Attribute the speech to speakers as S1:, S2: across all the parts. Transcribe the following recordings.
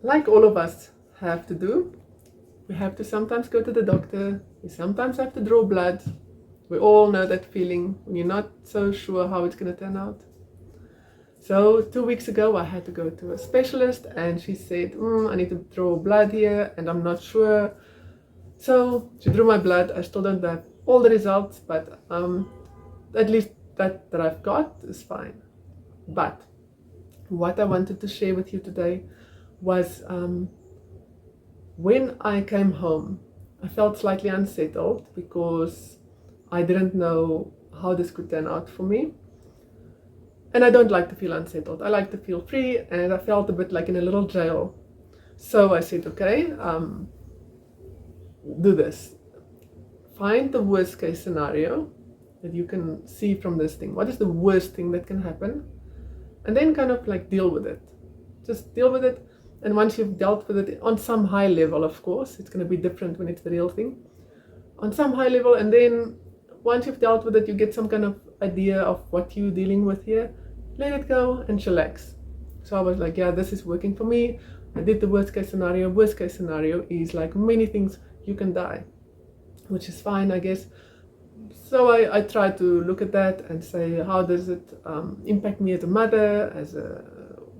S1: like all of us have to do, we have to sometimes go to the doctor, we sometimes have to draw blood. We all know that feeling when you're not so sure how it's going to turn out. So 2 weeks ago I had to go to a specialist and she said, I need to draw blood here and I'm not sure. So she drew my blood. I still don't have all the results, but at least that I've got is fine. But what I wanted to share with you today was when I came home, I felt slightly unsettled because I didn't know how this could turn out for me. And I don't like to feel unsettled. I like to feel free, and I felt a bit like in a little jail. So I said, okay, do this. Find the worst case scenario that you can see from this thing. What is the worst thing that can happen? And then kind of like deal with it. Just deal with it. And once you've dealt with it on some high level, of course, it's going to be different when it's the real thing. On some high level, and then once you've dealt with it, you get some kind of idea of what you're dealing with here. Let it go and chillax. So I was like, yeah, this is working for me. I did the worst case scenario. Worst case scenario is like many things, you can die, which is fine, I guess. So I try to look at that and say, how does it impact me as a mother, as a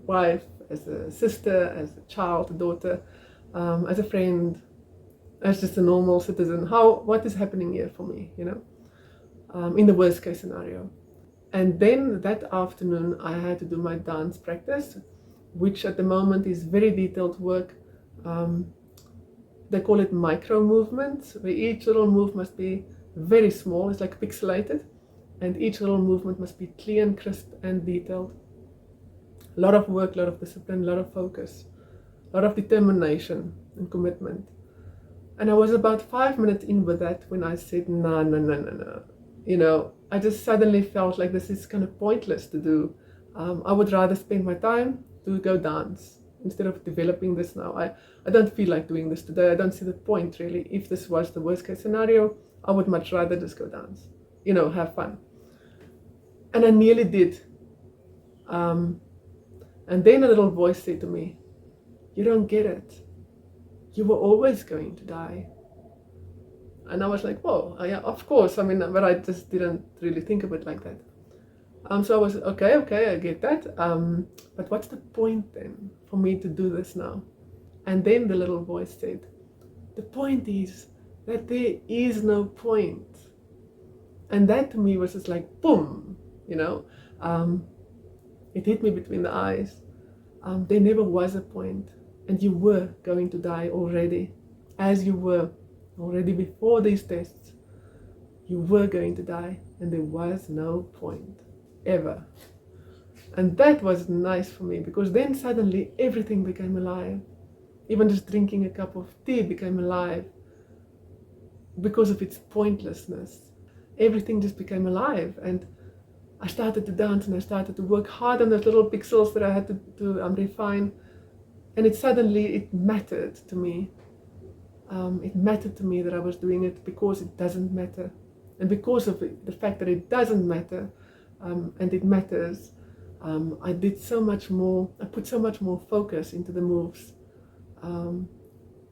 S1: wife, as a sister, as a child, a daughter, as a friend, as just a normal citizen? What is happening here for me, in the worst case scenario? And then that afternoon I had to do my dance practice, which at the moment is very detailed work. They call it micro movements, where each little move must be very small. It's like pixelated, and each little movement must be clean, crisp, and detailed. A lot of work, a lot of discipline, a lot of focus, a lot of determination and commitment. And I was about 5 minutes in with that when I said, no. I just suddenly felt like this is kind of pointless to do. I would rather spend my time to go dance instead of developing this now. I don't feel like doing this today. I don't see the point really. If this was the worst case scenario, I would much rather just go dance, have fun. And I nearly did. And then a little voice said to me, you don't get it. You were always going to die. And I was like, whoa, yeah, of course. But I just didn't really think of it like that. So I was, okay, I get that. But what's the point then for me to do this now? And then the little voice said, the point is that there is no point. And that to me was just like, boom, it hit me between the eyes. There never was a point. And you were going to die already, as you were already before these tests. You were going to die, and there was no point, ever. And that was nice for me, because then suddenly everything became alive. Even just drinking a cup of tea became alive because of its pointlessness. Everything just became alive, and I started to dance, and I started to work hard on those little pixels that I had to refine. And it mattered to me. It mattered to me that I was doing it because it doesn't matter. And because of the fact that it doesn't matter, and it matters, I did so much more. I put so much more focus into the moves.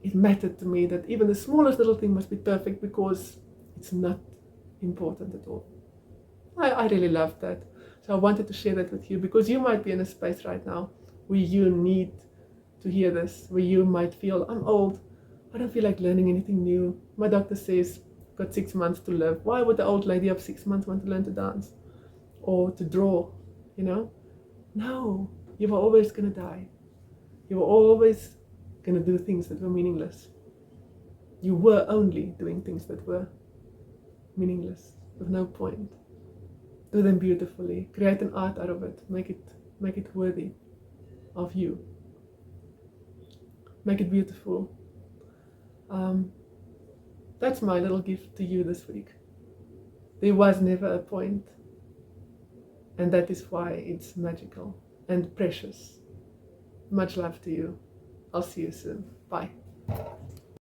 S1: It mattered to me that even the smallest little thing must be perfect, because it's not important at all. I really loved that. So I wanted to share that with you, because you might be in a space right now where you need to hear this, where you might feel, I'm old, I don't feel like learning anything new. My doctor says I've got 6 months to live. Why would the old lady of 6 months want to learn to dance or to draw? No, you were always going to die. You were always going to do things that were meaningless. You were only doing things that were meaningless, with no point. Do them beautifully. Create an art out of it. Make it worthy of you. Make it beautiful. That's my little gift to you this week. There was never a point, and that is why it's magical and precious. Much love to you. I'll see you soon. Bye.